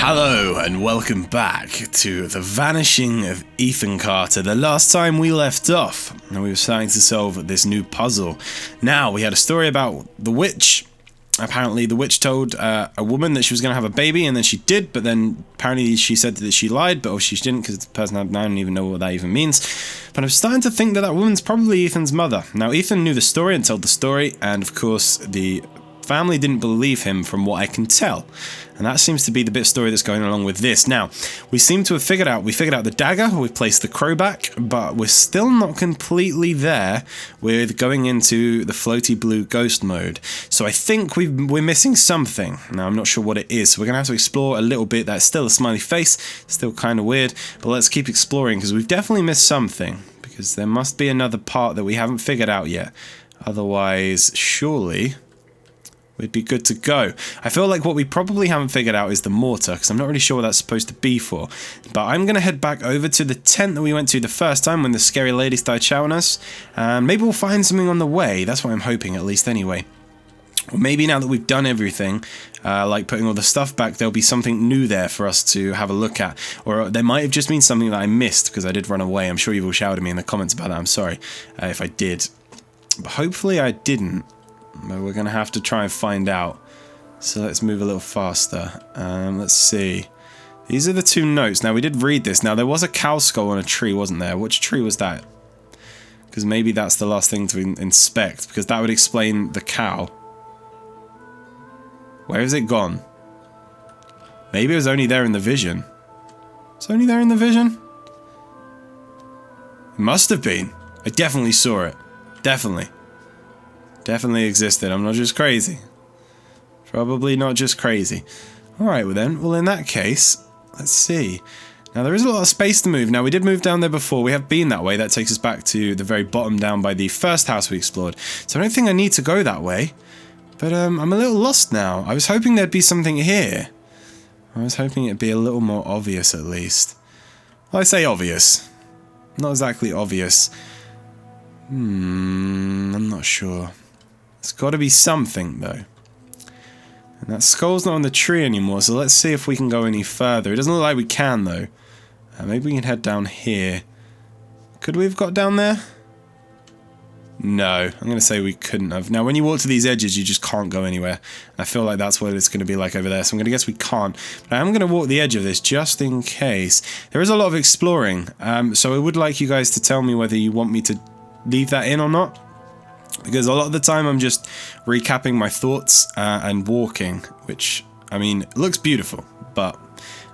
Hello and welcome back to the Vanishing of Ethan Carter. The last time we left off, and we were starting to solve this new puzzle. Now, we had a story about the witch. Apparently, the witch told a woman that she was going to have a baby, and then she did, but then apparently she said that she lied, but she didn't, because the person I don't even know what that even means. But I'm starting to think that that woman's probably Ethan's mother. Now, Ethan knew the story and told the story, and of course, the family didn't believe him from what I can tell. And that seems to be the bit of story that's going along with this. Now, we seem to have figured out the dagger, we've placed the crow back, but we're still not completely there with going into the floaty blue ghost mode. So I think we're missing something. Now, I'm not sure what it is, so we're going to have to explore a little bit. That's still a smiley face, still kind of weird, but let's keep exploring, because we've definitely missed something, because there must be another part that we haven't figured out yet. Otherwise, surely we'd be good to go. I feel like what we probably haven't figured out is the mortar, because I'm not really sure what that's supposed to be for. But I'm going to head back over to the tent that we went to the first time when the scary lady started shouting us. And maybe we'll find something on the way. That's what I'm hoping, at least anyway. Or maybe now that we've done everything, like putting all the stuff back, there'll be something new there for us to have a look at. Or there might have just been something that I missed, because I did run away. I'm sure you've all shouted at me in the comments about that. I'm sorry if I did. But hopefully I didn't. But we're going to have to try and find out. So let's move a little faster. Let's see. These are the two notes. Now, we did read this. Now, there was a cow skull on a tree, wasn't there? Which tree was that? Because maybe that's the last thing to inspect. Because that would explain the cow. Where has it gone? Maybe it was only there in the vision. It's only there in the vision? It must have been. I definitely saw it. Definitely. Definitely existed. I'm not just crazy. Probably not just crazy. Alright, well then. Well, in that case, let's see. Now, there is a lot of space to move. Now, we did move down there before. We have been that way. That takes us back to the very bottom down by the first house we explored. So I don't think I need to go that way. But I'm a little lost now. I was hoping there'd be something here. I was hoping it'd be a little more obvious, at least. Well, I say obvious. Not exactly obvious. I'm not sure. It's got to be something, though. And that skull's not on the tree anymore, so let's see if we can go any further. It doesn't look like we can, though. Maybe we can head down here. Could we have got down there? No, I'm going to say we couldn't have. Now, when you walk to these edges, you just can't go anywhere. I feel like that's what it's going to be like over there, so I'm going to guess we can't. But I am going to walk the edge of this just in case. There is a lot of exploring, so I would like you guys to tell me whether you want me to leave that in or not. Because a lot of the time I'm just recapping my thoughts and walking, which, I mean, looks beautiful, but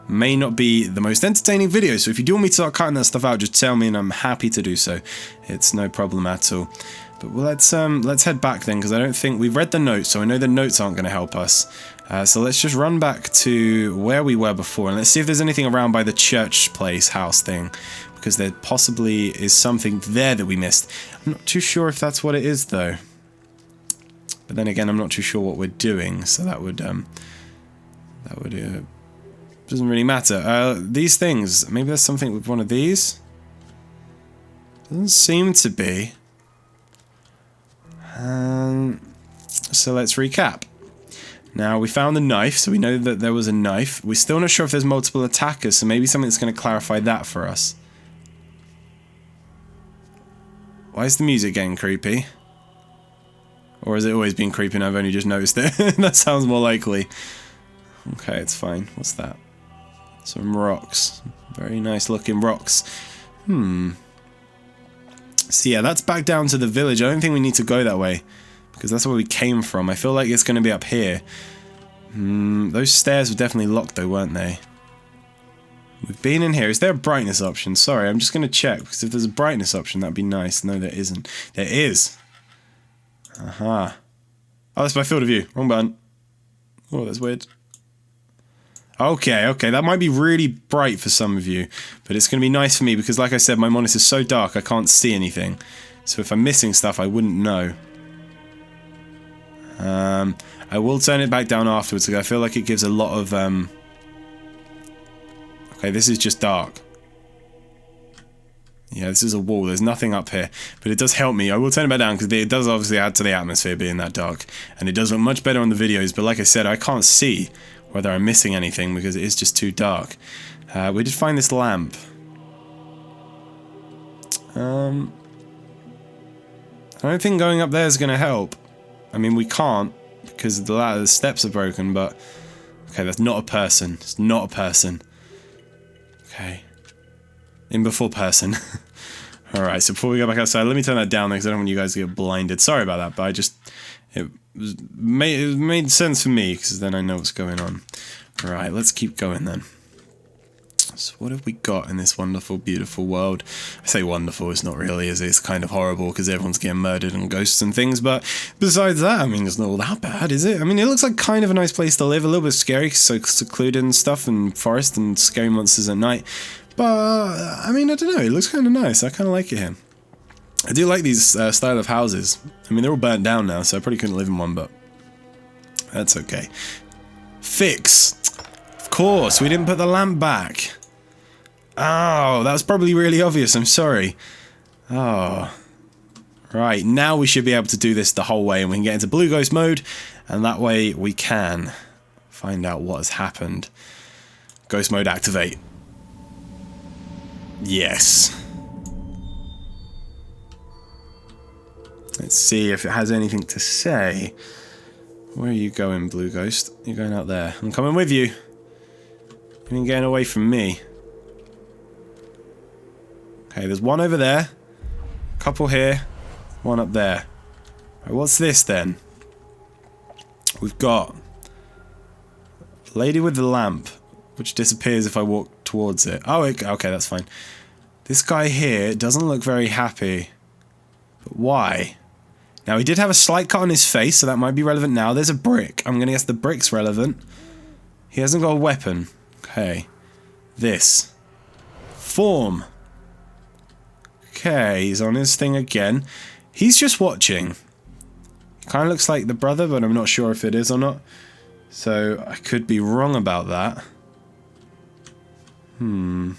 may not be the most entertaining video. So if you do want me to start cutting that stuff out, just tell me and I'm happy to do so. It's no problem at all. But well, let's head back then, because I don't think we've read the notes, so I know the notes aren't going to help us. So let's just run back to where we were before, and let's see if there's anything around by the church place house thing. Because there possibly is something there that we missed. I'm not too sure if that's what it is, though. But then again, I'm not too sure what we're doing, so that would doesn't really matter. These things, maybe there's something with one of these. Doesn't seem to be. So let's recap. Now, we found the knife, so we know that there was a knife. We're still not sure if there's multiple attackers, so maybe something's going to clarify that for us. Why is the music getting creepy? Or has it always been creepy and I've only just noticed it? That sounds more likely. Okay, it's fine. What's that? Some rocks. Very nice looking rocks. So yeah, that's back down to the village. I don't think we need to go that way, because that's where we came from. I feel like it's going to be up here. Those stairs were definitely locked though, weren't they? We've been in here. Is there a brightness option? Sorry, I'm just going to check, because if there's a brightness option, that'd be nice. No, there isn't. There is. Aha. Oh, that's my field of view. Wrong button. Oh, that's weird. Okay, that might be really bright for some of you, but it's going to be nice for me, because like I said, my monitor's so dark I can't see anything. So if I'm missing stuff, I wouldn't know. I will turn it back down afterwards, because I feel like it gives a lot of... Okay, this is just dark. Yeah, this is a wall. There's nothing up here. But it does help me. I will turn it back down, because it does obviously add to the atmosphere being that dark. And it does look much better on the videos, but like I said, I can't see whether I'm missing anything because it is just too dark. We did find this lamp. I don't think going up there is going to help. I mean, we can't because the steps are broken, but... Okay, that's not a person. It's not a person. Okay. In before person. Alright, so before we go back outside, let me turn that down because I don't want you guys to get blinded. Sorry about that, but it made sense for me because then I know what's going on. Alright, let's keep going then. So what have we got in this wonderful, beautiful world? I say wonderful, it's not really, is it? It's kind of horrible because everyone's getting murdered and ghosts and things, but besides that, I mean, it's not all that bad, is it? I mean, it looks like kind of a nice place to live, a little bit scary, so secluded and stuff, and forest and scary monsters at night, but, I mean, I don't know, it looks kind of nice, I kind of like it here. I do like these style of houses. I mean, they're all burnt down now, so I probably couldn't live in one, but that's okay. Fix! Of course, we didn't put the lamp back. Oh, that was probably really obvious, I'm sorry. Oh. Right, now we should be able to do this the whole way and we can get into Blue Ghost mode, and that way we can find out what has happened. Ghost mode activate. Yes. Let's see if it has anything to say. Where are you going, Blue Ghost? You're going out there. I'm coming with you. You've been getting away from me. Okay, there's one over there, a couple here, one up there. Right, what's this then? We've got a lady with the lamp, which disappears if I walk towards it. Oh, okay, that's fine. This guy here doesn't look very happy. But why? Now, he did have a slight cut on his face, so that might be relevant now. There's a brick. I'm going to guess the brick's relevant. He hasn't got a weapon. Okay. This. Form. Okay, he's on his thing again. He's just watching. Kind of looks like the brother, but I'm not sure if it is or not. So, I could be wrong about that. Right,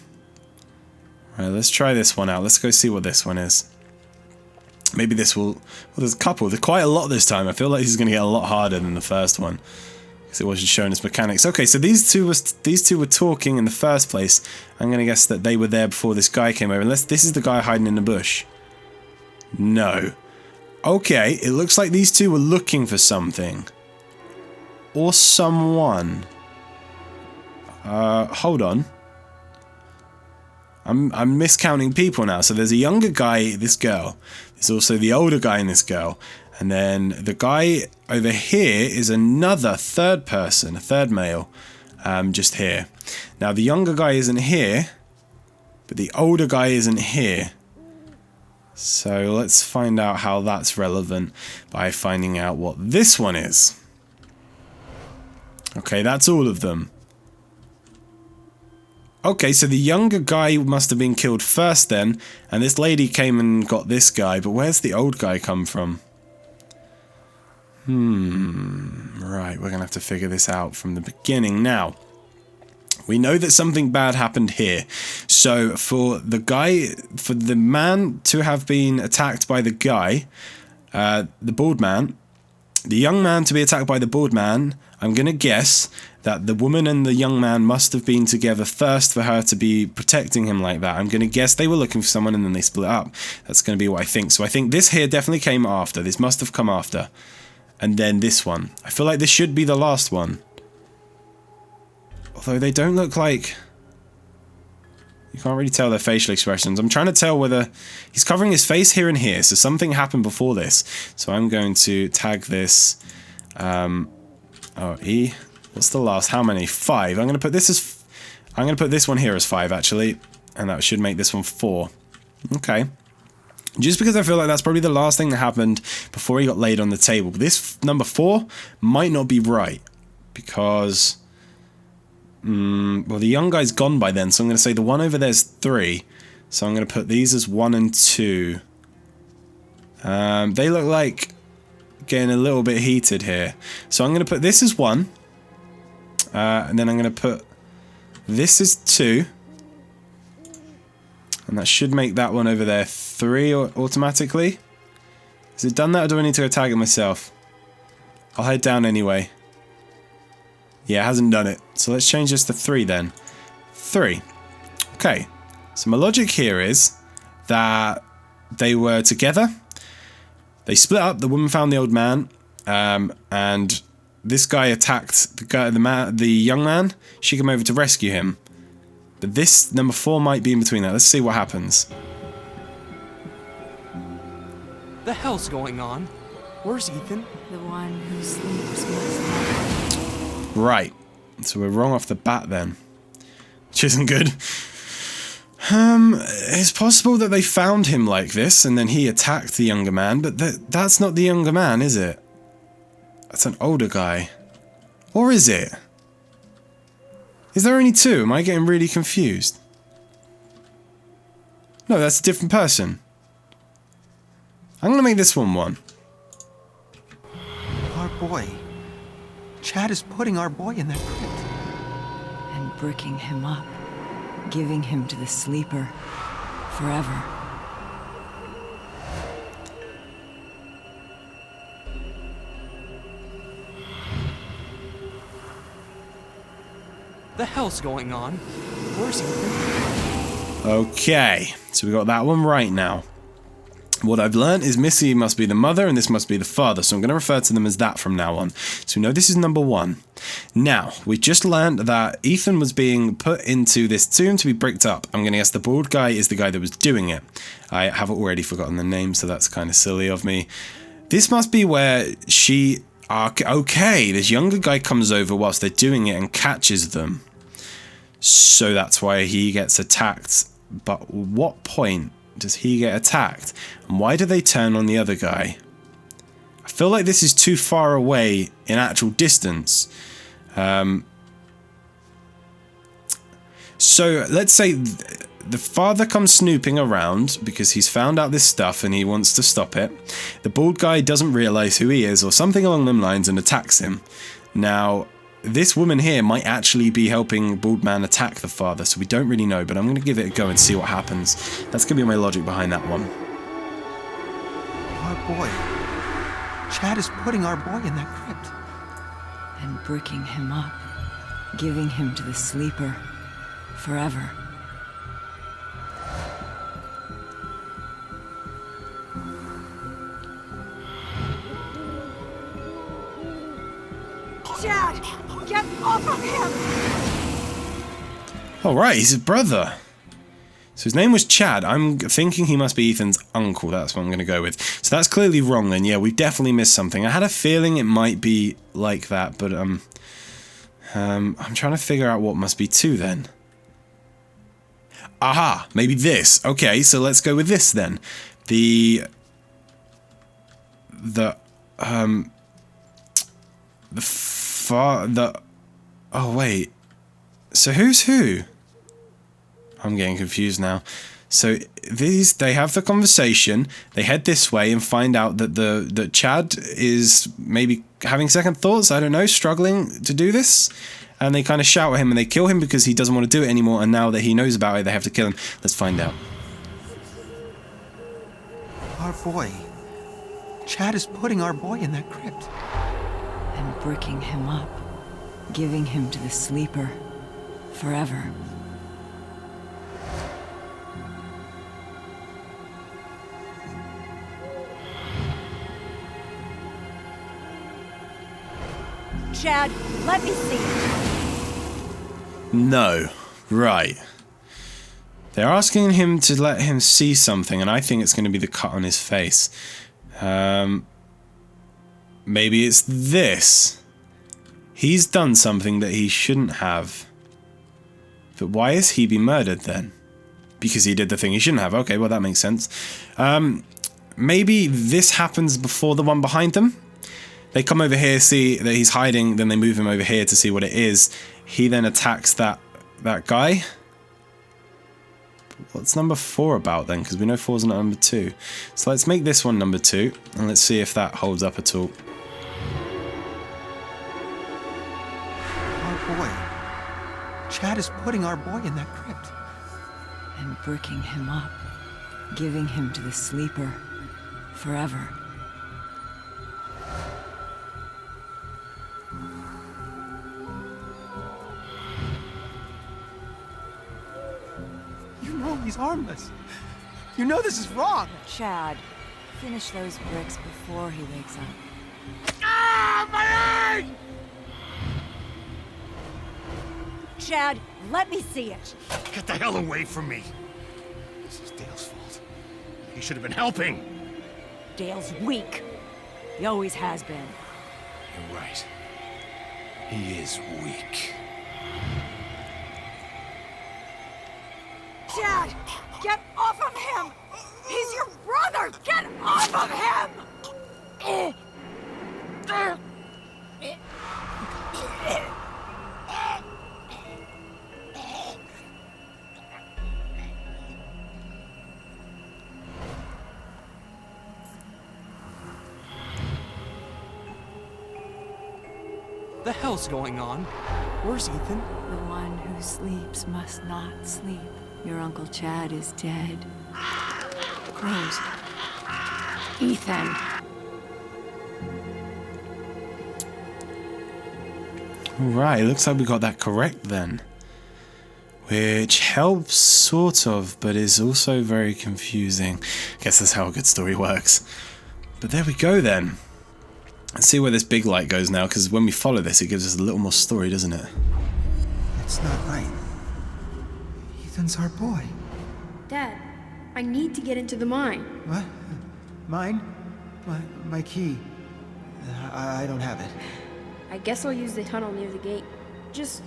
let's try this one out. Let's go see what this one is. Maybe this will... Well, there's a couple. There's quite a lot this time. I feel like this is going to get a lot harder than the first one. Because it wasn't showing us mechanics. Okay, so these two were talking in the first place. I'm going to guess that they were there before this guy came over. Unless this is the guy hiding in the bush. No. Okay, it looks like these two were looking for something. Or someone. Hold on. I'm miscounting people now. So there's a younger guy, this girl. There's also the older guy and this girl. And then the guy over here is another third person, a third male, just here. Now the younger guy isn't here, but the older guy isn't here. So let's find out how that's relevant by finding out what this one is. Okay, that's all of them. Okay, so the younger guy must have been killed first then, and this lady came and got this guy, but where's the old guy come from? Right, we're gonna have to figure this out from the beginning. Now, we know that something bad happened here. So for the man to have been attacked by the guy, the bald man, the young man to be attacked by the bald man, I'm gonna guess that the woman and the young man must have been together first for her to be protecting him like that. I'm gonna guess they were looking for someone and then they split up. That's gonna be what I think. So I think this here definitely came after. This must have come after. And then this one. I feel like this should be the last one. Although they don't look like... You can't really tell their facial expressions. I'm trying to tell whether... He's covering his face here and here, so something happened before this. So I'm going to tag this... E. What's the last? How many? 5. I'm going to put this as... I'm going to put this one here as 5, actually. And that should make this one 4. Okay. Just because I feel like that's probably the last thing that happened before he got laid on the table. But this number 4 might not be right. Because... well, the young guy's gone by then, so I'm going to say the one over there's 3. So I'm going to put these as 1 and 2. They look like getting a little bit heated here. So I'm going to put this as 1. And then I'm going to put this as 2. And that should make that one over there 3 automatically. Has it done that, or do I need to go tag it myself? I'll head down anyway. Yeah, it hasn't done it. So let's change this to 3 then. 3. Okay. So my logic here is that they were together. They split up. The woman found the old man, and this guy attacked the young man. She came over to rescue him. But this number 4 might be in between that. Let's see what happens. The hell's going on? Where's Ethan? The one who sleeps most. Right. So we're wrong off the bat then. Which isn't good. It's possible that they found him like this and then he attacked the younger man, but that's not the younger man, is it? That's an older guy. Or is it? Is there only 2? Am I getting really confused? No, that's a different person. I'm gonna make this one 1. Our boy. Chad is putting our boy in that crypt. And bricking him up. Giving him to the sleeper. Forever. The hell's going on? Where's Ethan? Okay, so we got that one right now. What I've learned is Missy must be the mother and this must be the father, so I'm going to refer to them as that from now on. So we know this is number 1. Now, we just learned that Ethan was being put into this tomb to be bricked up. I'm going to guess the bald guy is the guy that was doing it. I have already forgotten the name, so that's kind of silly of me. This must be where she... Okay, this younger guy comes over whilst they're doing it and catches them. So that's why he gets attacked. But what point does he get attacked? And why do they turn on the other guy? I feel like this is too far away in actual distance. So let's say the father comes snooping around because he's found out this stuff and he wants to stop it. The bald guy doesn't realize who he is or something along them lines and attacks him. Now, this woman here might actually be helping bald man attack the father, so we don't really know, but I'm going to give it a go and see what happens. That's going to be my logic behind that one. Our boy. Chad is putting our boy in that crypt. And bricking him up. Giving him to the sleeper. Forever. Chad! Get off of him! Alright, he's his brother. So his name was Chad. I'm thinking he must be Ethan's uncle. That's what I'm going to go with. So that's clearly wrong then. Yeah, we've definitely missed something. I had a feeling it might be like that, but I'm trying to figure out what must be 2 then. Aha, maybe this. Okay, so let's go with this then. Oh wait. So who's who? I'm getting confused now. So they have the conversation, they head this way and find out that Chad is maybe having second thoughts, I don't know, struggling to do this. And they kind of shout at him and they kill him because he doesn't want to do it anymore, and now that he knows about it, they have to kill him. Let's find out. Our boy. Chad is putting our boy in that crypt. And bricking him up. Giving him to the sleeper. Forever. Chad, let me see it. No. Right. They're asking him to let him see something, and I think it's going to be the cut on his face. Maybe it's this. He's done something that he shouldn't have. But why is he be murdered then? Because he did the thing he shouldn't have. Okay, well that makes sense. Maybe this happens before the one behind them. They come over here, see that he's hiding, then they move him over here to see what it is. He then attacks that guy. What's number 4 about then? Because we know 4's not number 2. So let's make this one number 2, and let's see if that holds up at all. Our boy. Chad is putting our boy in that crypt. And bricking him up. Giving him to the sleeper. Forever. He's harmless. You know this is wrong. Chad, finish those bricks before he wakes up. Ah, my eye! Chad, let me see it. Get the hell away from me! This is Dale's fault. He should have been helping. Dale's weak. He always has been. You're right. He is weak. Chad, get off of him! He's your brother! Get off of him! The hell's going on? Where's Ethan? The one who sleeps must not sleep. Your Uncle Chad is dead. Close. Ethan. Alright, looks like we got that correct then. Which helps, sort of, but is also very confusing. Guess that's how a good story works. But there we go then. Let's see where this big light goes now, because when we follow this, it gives us a little more story, doesn't it? It's not right. Ethan's our boy. Dad, I need to get into the mine. What? Mine? My key. I don't have it. I guess I'll use the tunnel near the gate. Just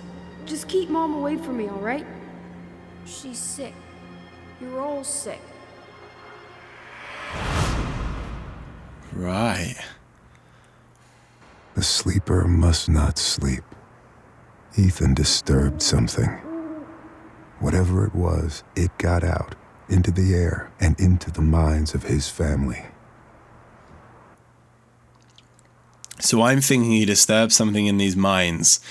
keep Mom away from me, all right? She's sick. You're all sick. Right. The sleeper must not sleep. Ethan disturbed something. Whatever it was, it got out, into the air, and into the minds of his family. So I'm thinking he disturbed something in these minds,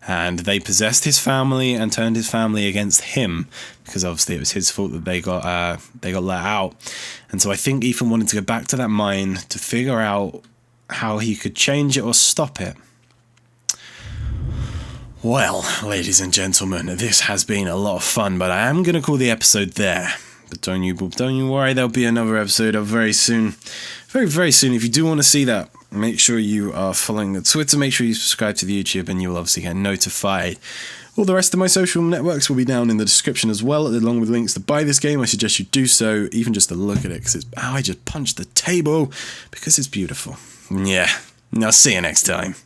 and they possessed his family and turned his family against him, because obviously it was his fault that they got let out. And so I think Ethan wanted to go back to that mine to figure out how he could change it or stop it. Well, ladies and gentlemen, this has been a lot of fun, but I am going to call the episode there. But don't you worry, there'll be another episode of very soon. Very, very soon. If you do want to see that, make sure you are following the Twitter, make sure you subscribe to the YouTube, and you will obviously get notified. All the rest of my social networks will be down in the description as well, along with links to buy this game. I suggest you do so, even just to look at it, because I just punched the table, because it's beautiful. Yeah, I'll see you next time.